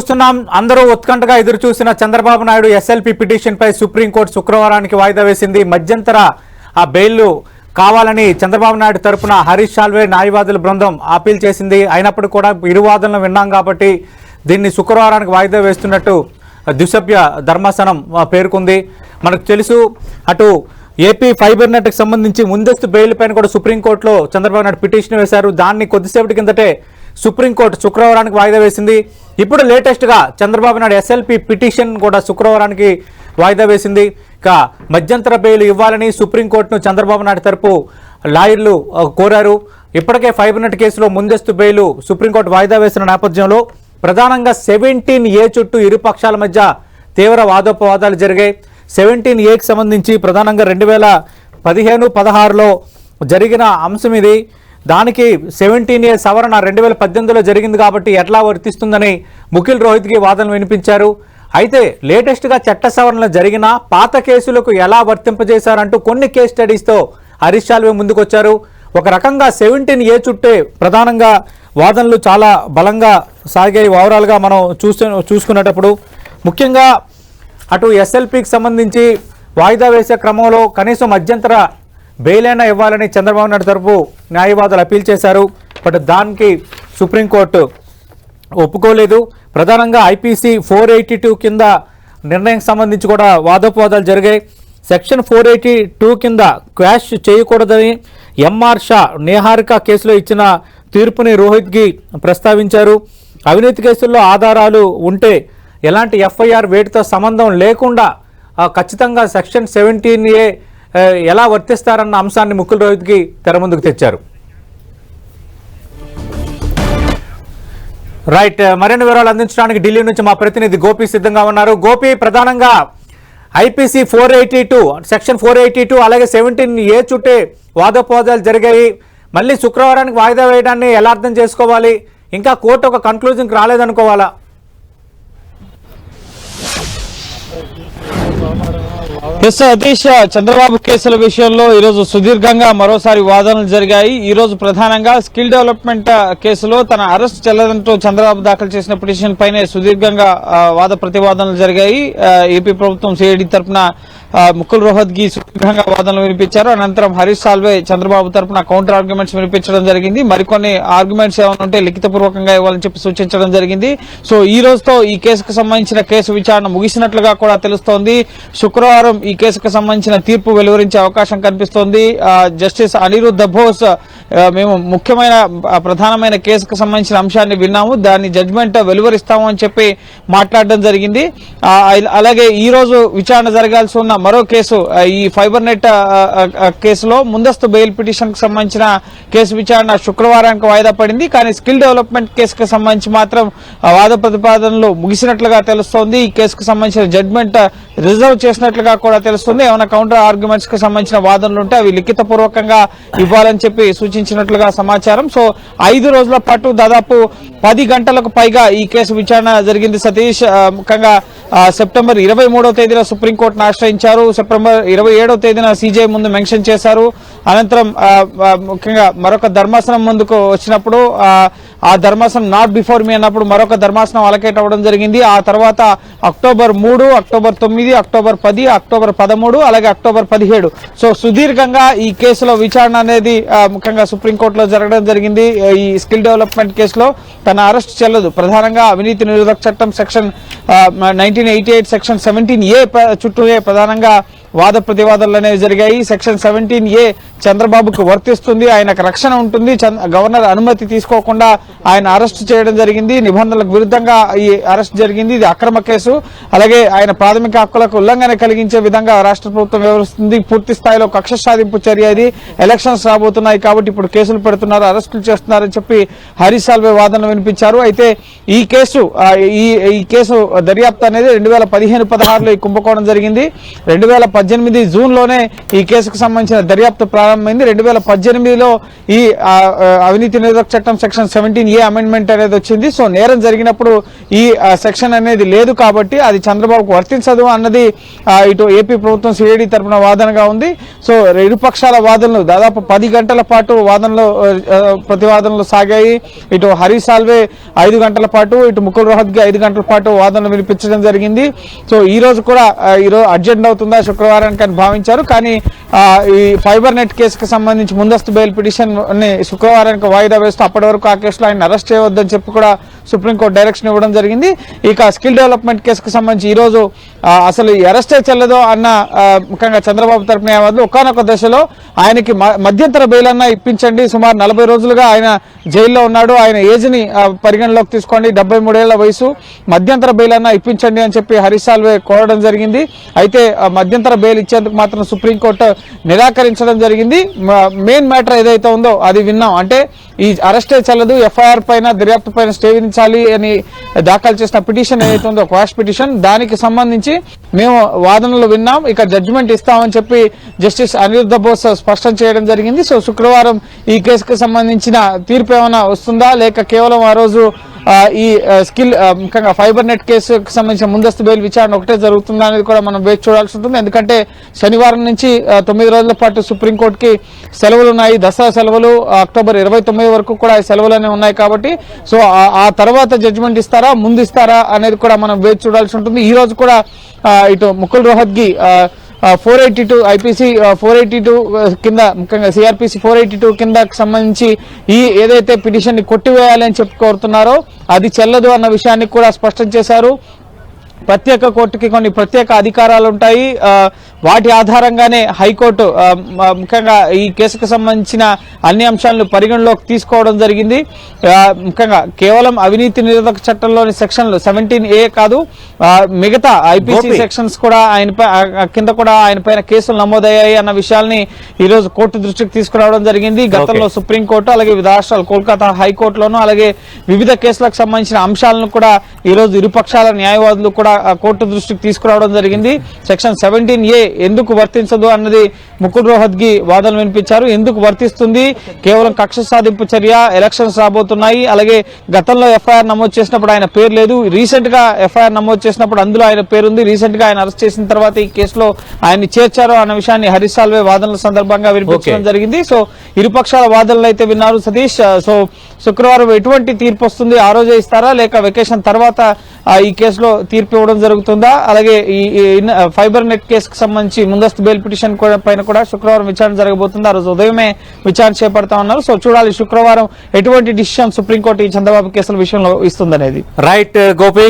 చూస్తున్నాం. అందరూ ఉత్కంఠగా ఎదురు చూసిన చంద్రబాబు నాయుడు ఎస్ఎల్పి పిటిషన్ పై సుప్రీంకోర్టు శుక్రవారానికి వాయిదా వేసింది. మధ్యంతర ఆ బెయిల్ కావాలని చంద్రబాబు నాయుడు తరపున హరీష్ సాల్వే న్యాయవాదుల బృందం అపీల్ చేసింది. అయినప్పటికీ కూడా ఇరు వాదనలు విన్నాం కాబట్టి దీన్ని శుక్రవారానికి వాయిదా వేస్తున్నట్టు ద్విసభ్య ధర్మాసనం పేర్కొంది. మనకు తెలుసు, అటు ఏపీ ఫైబర్ నెట్కి సంబంధించి ముందస్తు బెయిల్ పైన కూడా సుప్రీంకోర్టులో చంద్రబాబు నాయుడు పిటిషన్ వేశారు. దాన్ని కొద్దిసేపటి కిందటే సుప్రీంకోర్టు శుక్రవారానికి వాయిదా వేసింది. ఇప్పుడు లేటెస్ట్గా చంద్రబాబు నాయుడు ఎస్ఎల్పి పిటిషన్ కూడా శుక్రవారానికి వాయిదా వేసింది. ఇక మధ్యంతర బెయిల్ ఇవ్వాలని సుప్రీంకోర్టును చంద్రబాబు నాయుడు తరపు లాయర్లు కోరారు. ఇప్పటికే ఫైబర్ నెట్ కేసులో ముందస్తు బెయిల్ సుప్రీంకోర్టు వాయిదా వేసిన నేపథ్యంలో ప్రధానంగా 17A చుట్టూ ఇరు పక్షాల మధ్య తీవ్ర వాదోపవాదాలు జరిగాయి. 17Aకి సంబంధించి ప్రధానంగా 2015-16లో జరిగిన అంశం ఇది. దానికి 17A సవరణ 2018లో జరిగింది కాబట్టి ఎట్లా వర్తిస్తుందని ముఖిల్ రోహిత్కి వాదనలు వినిపించారు. అయితే లేటెస్ట్గా చట్ట సవరణలు జరిగిన పాత కేసులకు ఎలా వర్తింపజేశారంటూ కొన్ని కేస్ స్టడీస్తో హరీష్ సాల్వే ముందుకొచ్చారు. ఒక రకంగా 17A చుట్టే ప్రధానంగా వాదనలు చాలా బలంగా సాగాయి. ఓవరాల్గా మనం చూసుకునేటప్పుడు ముఖ్యంగా అటు ఎస్ఎల్పికి సంబంధించి వాయిదా వేసే క్రమంలో కనీసం మధ్యంతర బెయిల్ అయినా ఇవ్వాలని చంద్రబాబు నాయుడు తరపు న్యాయవాదులు అపీల్ చేశారు. బట్ దానికి సుప్రీంకోర్టు ఒప్పుకోలేదు. ప్రధానంగా ఐపీసీ 482 కింద నిర్ణయం సంబంధించి కూడా వాదోపవాదాలు జరిగాయి. సెక్షన్ 482 కింద క్వాష్ చేయకూడదని ఎంఆర్ షా నేహారిక కేసులో ఇచ్చిన తీర్పుని రోహిత్కి ప్రస్తావించారు. అవినీతి కేసుల్లో ఆధారాలు ఉంటే ఎలాంటి ఎఫ్ఐఆర్ వేటితో సంబంధం లేకుండా ఖచ్చితంగా సెక్షన్ 17A ఎలా వర్తిస్తారన్న అంశాన్ని ముఖిల్ రోహిత్కి తెర ముందుకు తెచ్చారు. రైట్, మరిన్ని వివరాలు అందించడానికి ఢిల్లీ నుంచి మా ప్రతినిధి గోపి సిద్ధంగా ఉన్నారు. గోపి, ప్రధానంగా ఐపీసీ 482 సెక్షన్ 482 అలాగే 17A చుట్టే వాదోపవాదాలు జరిగాయి. మళ్ళీ శుక్రవారానికి వాయిదా వేయడాన్ని ఎలా అర్థం చేసుకోవాలి? ఇంకా కోర్టు ఒక కన్క్లూజన్కి రాలేదనుకోవాలా? సతీష్, చంద్రబాబు కేసుల విషయంలో ఈరోజు సుదీర్ఘంగా మరోసారి వాదనలు జరిగాయి. ఈరోజు ప్రధానంగా స్కిల్ డెవలప్మెంట్ కేసులో తన అరెస్ట్ చెల్లదంటూ చంద్రబాబు దాఖలు చేసిన పిటిషన్ పైనే సుదీర్ఘంగా వాద ప్రతివాదనలు జరిగాయి. ఏపీ ప్రభుత్వం సిఐడి తరఫున ముకుల్ రోహత్గి సుదీర్ఘంగా వాదనలు వినిపించారు. అనంతరం హరీష్ సాల్వే చంద్రబాబు తరఫున కౌంటర్ ఆర్గ్యుమెంట్స్ వినిపించడం జరిగింది. మరికొన్ని ఆర్గ్యుమెంట్స్ ఏమైనా ఉంటే లిఖితపూర్వకంగా ఇవ్వాలని చెప్పి సూచించడం జరిగింది. సో ఈ రోజుతో ఈ కేసుకు సంబంధించిన కేసు విచారణ ముగిసినట్లుగా కూడా తెలుస్తోంది. శుక్రవారం ఈ కేసుకు సంబంధించిన తీర్పు వెలువరించే అవకాశం కనిపిస్తోంది. జస్టిస్ అనిరుద్ధ బోస్, మేము ముఖ్యమైన ప్రధానమైన కేసుకు సంబంధించిన అంశాన్ని విన్నాము, దాన్ని జడ్జిమెంట్ వెలువరిస్తాము అని చెప్పి మాట్లాడడం జరిగింది. అలాగే ఈ రోజు విచారణ జరగాల్సి ఉన్న మరో కేసు, ఈ ఫైబర్ నెట్ కేసులో ముందస్తు బెయిల్ పిటిషన్ కు సంబంధించిన కేసు విచారణ శుక్రవారానికి వాయిదా పడింది. కానీ స్కిల్ డెవలప్మెంట్ కేసుకు సంబంధించి మాత్రం వాద ప్రతిపాదనలు ముగిసినట్లుగా తెలుస్తోంది. ఈ కేసుకు సంబంధించిన జడ్జిమెంట్ రిజర్వ్ చేసినట్లుగా కూడా తెలుస్తుంది. ఏమైనా కౌంటర్ ఆర్గ్యుమెంట్స్ కు సంబంధించిన వాదనలు ఉంటే అవి లిఖితపూర్వకంగా ఇవ్వాలని చెప్పి సూచించినట్లుగా సమాచారం. సో 5 రోజుల పాటు దాదాపు 10 గంటలకు పైగా ఈ కేసు విచారణ జరిగింది. సతీష్, ముఖ్యంగా సెప్టెంబర్ 23వ తేదీన సుప్రీంకోర్టును ఆశ్రయించారు. సెప్టెంబర్ 27వ తేదీన సిజే ముందు మెన్షన్ చేశారు. అనంతరం ముఖ్యంగా మరొక ధర్మాసనం ముందుకు వచ్చినప్పుడు ఆ ధర్మాసనం నాట్ బిఫోర్ మీ అన్నప్పుడు మరొక ధర్మాసనం అలకేట్ అవ్వడం జరిగింది. ఆ తర్వాత అక్టోబర్ 3, అక్టోబర్ 9, అక్టోబర్ 10, అక్టోబర్ 13 అలాగే అక్టోబర్ 17. సో సుదీర్ఘంగా ఈ కేసులో విచారణ అనేది ముఖ్యంగా సుప్రీంకోర్టులో జరగడం జరిగింది. ఈ స్కిల్ డెవలప్మెంట్ కేసులో తన అరెస్ట్ చెల్లదు. ప్రధానంగా అవినీతి నిరోధక చట్టం సెక్షన్ 1988 సెక్షన్ 17A చుట్టూనే ప్రధానంగా వాద ప్రతివాదాలు అనేవి జరిగాయి. సెక్షన్ 17A చంద్రబాబుకు వర్తిస్తుంది, ఆయనకు రక్షణ ఉంటుంది. గవర్నర్ అనుమతి తీసుకోకుండా ఆయన అరెస్ట్ చేయడం జరిగింది. నిబంధనలకు విరుద్ధంగా ఈ అరెస్ట్ జరిగింది. ఇది అక్రమ కేసు. అలాగే ఆయన ప్రాథమిక హక్కులకు ఉల్లంఘన కలిగించే విధంగా రాష్ట్ర ప్రభుత్వం వ్యవహరిస్తుంది. పూర్తి స్థాయిలో కక్ష సాధింపు చర్య ఇది. ఎలక్షన్స్ రాబోతున్నాయి కాబట్టి ఇప్పుడు కేసులు పెడుతున్నారు, అరెస్టులు చేస్తున్నారని చెప్పి హరీష్ సాల్వే వాదనలు వినిపించారు. అయితే ఈ కేసు దర్యాప్తు అనేది 2015-16లో ఈ కుంభకోణం జరిగింది. 2018 జూన్లోనే ఈ కేసుకు సంబంధించిన దర్యాప్తు ప్రారంభం ప్రారంభమైంది. 2018లో ఈ అవినీతి నిరోధక చట్టం సెక్షన్ 17A అమెండ్మెంట్ అనేది వచ్చింది. సో నేరం జరిగినప్పుడు ఈ సెక్షన్ అనేది లేదు కాబట్టి అది చంద్రబాబుకు వర్తించదు అన్నది ఇటు ఏపీ ప్రభుత్వం సిఐడి తరపున వాదనగా ఉంది. సో ఇరుపక్షాల వాదనలు దాదాపు 10 గంటల పాటు వాదనలు ప్రతివాదనలు సాగాయి. ఇటు హరీష్ సాల్వే 5 గంటల పాటు, ఇటు ముకుల్ రోహత్గి 5 గంటల పాటు వాదనలు వినిపించడం జరిగింది. సో ఈ రోజు కూడా ఈరోజు అర్జెంట్ అవుతుందా శుక్రవారానికి అని భావించారు. కానీ ఈ ఫైబర్ నెట్ కేసుకు సంబంధించి ముందస్తు బెయిల్ పిటిషన్ ని శుక్రవారానికి వాయిదా వేస్తూ అప్పటి వరకు ఆ కేసులో ఆయన అరెస్ట్ చేయవద్దని చెప్పి కూడా సుప్రీంకోర్టు డైరెక్షన్ ఇవ్వడం జరిగింది. ఇక స్కిల్ డెవలప్మెంట్ కేసుకు సంబంధించి ఈ రోజు అసలు అరెస్టే చెల్లదో అన్న ముఖ్యంగా చంద్రబాబు తరపు న్యాయవాదులు ఒకానొక దశలో ఆయనకి మధ్యంతర బెయిల్ అన్నా ఇప్పించండి, సుమారు 40 రోజులుగా ఆయన జైల్లో ఉన్నాడు, ఆయన ఏజ్ ని పరిగణలోకి తీసుకోండి, 73 ఏళ్ల వయసు, మధ్యంతర బెయిల్ అన్నా ఇప్పించండి అని చెప్పి హరీష్ సాల్వే కోరడం జరిగింది. అయితే మధ్యంతర బెయిల్ ఇచ్చేందుకు మాత్రం సుప్రీంకోర్టు నిరాకరించడం జరిగింది. మెయిన్ మ్యాటర్ ఏదైతే ఉందో అది విన్నాం. అంటే ఈ అరెస్టే చెల్లదు, ఎఫ్ఐఆర్ పైన దర్యాప్తు పైన స్టే విధించాలి అని దాఖలు చేసిన పిటిషన్ ఏదైతే ఉందో క్వాష్ పిటిషన్, దానికి సంబంధించి మేము వాదనలు విన్నాం, ఇక జడ్జిమెంట్ ఇస్తామని చెప్పి జస్టిస్ అనిరుద్ధ బోస్ స్పష్టం చేయడం జరిగింది. సో శుక్రవారం ఈ కేసుకు సంబంధించిన తీర్పు ఏమైనా వస్తుందా, లేక కేవలం ఆ రోజు ఈ స్కిల్ ముఖ్యంగా ఫైబర్ నెట్ కేసుకు సంబంధించిన ముందస్తు బెయిల్ విచారణ ఒకటే జరుగుతుందా అనేది కూడా మనం వేచి చూడాల్సి ఉంటుంది. ఎందుకంటే శనివారం నుంచి 9 రోజుల పాటు సుప్రీంకోర్టుకి సెలవులు ఉన్నాయి, దసరా సెలవులు, అక్టోబర్ 29 వరకు కూడా సెలవులు అనేవి ఉన్నాయి కాబట్టి సో ఆ తర్వాత జడ్జిమెంట్ ఇస్తారా, ముందు ఇస్తారా అనేది కూడా మనం వేచి చూడాల్సి ఉంటుంది. ఈ రోజు కూడా ఇటు ముకుల్ రోహత్గి 482 ఐపీసీ 482 కింద ముఖ్యంగా సిఆర్పిసి 482 కిందకు సంబంధించి ఈ ఏదైతే పిటిషన్ ని కొట్టివేయాలి అని చెప్పి కోరుతున్నారో అది చెల్లదు అన్న విషయాన్ని కూడా స్పష్టం చేశారు. ప్రత్యేక కోర్టుకి కొన్ని ప్రత్యేక అధికారాలు ఉంటాయి, వాటి ఆధారంగానే హైకోర్టు ముఖ్యంగా ఈ కేసుకు సంబంధించిన అన్ని అంశాలను పరిగణలోకి తీసుకోవడం జరిగింది. ముఖ్యంగా కేవలం అవినీతి నిరోధక చట్టంలోని సెక్షన్లు 17A కాదు, మిగతా ఐపీసీ సెక్షన్స్ కూడా కింద కూడా ఆయన పైన కేసులు నమోదయ్యాయి అన్న విషయాల్ని ఈ రోజు కోర్టు దృష్టికి తీసుకురావడం జరిగింది. గతంలో సుప్రీంకోర్టు అలాగే వివిధ రాష్ట్రాలు కోల్కతా హైకోర్టులోనూ అలాగే వివిధ కేసులకు సంబంధించిన అంశాలను కూడా ఈ రోజు ఇరుపక్షాల న్యాయవాదులు కూడా కోర్టు దృష్టికి తీసుకురావడం జరిగింది. సెక్షన్ 17A ఎందుకు వర్తించదు అన్నది ముకుల్ రోహత్గి వాదనలు వినిపించారు. ఎందుకు వర్తిస్తుంది, కేవలం కక్ష సాధింపు చర్య, ఎలక్షన్స్ రాబోతున్నాయి, అలాగే గతంలో ఎఫ్ఐఆర్ నమోదు చేసినప్పుడు ఆయన పేరు లేదు, రీసెంట్ గా ఎఫ్ఐఆర్ నమోదు చేసినప్పుడు అందులో ఆయన పేరుంది, రీసెంట్ గా ఆయన అరెస్ట్ చేసిన తర్వాత ఈ కేసులో ఆయన్ని చేర్చారు అన్న విషయాన్ని హరీష్ సాల్వే వాదనల సందర్భంగా వినిపించడం జరిగింది. సో ఇరుపక్షాల వాదనలు అయితే విన్నారు సతీష్. సో శుక్రవారం ఎటువంటి తీర్పు వస్తుంది, ఆ రోజే ఇస్తారా లేక వెకేషన్ తర్వాత ఈ కేసులో తీర్పు ఇవ్వడం జరుగుతుందా, అలాగే ఈ ఫైబర్ నెట్ కేసుకు సంబంధించి ముందస్తు బెయిల్ పిటిషన్ పైన కూడా శుక్రవారం విచారణ జరగబోతుంది. ఆ రోజు ఉదయమే విచారణ చేపడతా ఉన్నారు. సో చూడాలి శుక్రవారం ఎటువంటి డిసిషన్ సుప్రీంకోర్టు ఈ చంద్రబాబు కేసుల విషయంలో ఇస్తుందనేది. రైట్ గోపి.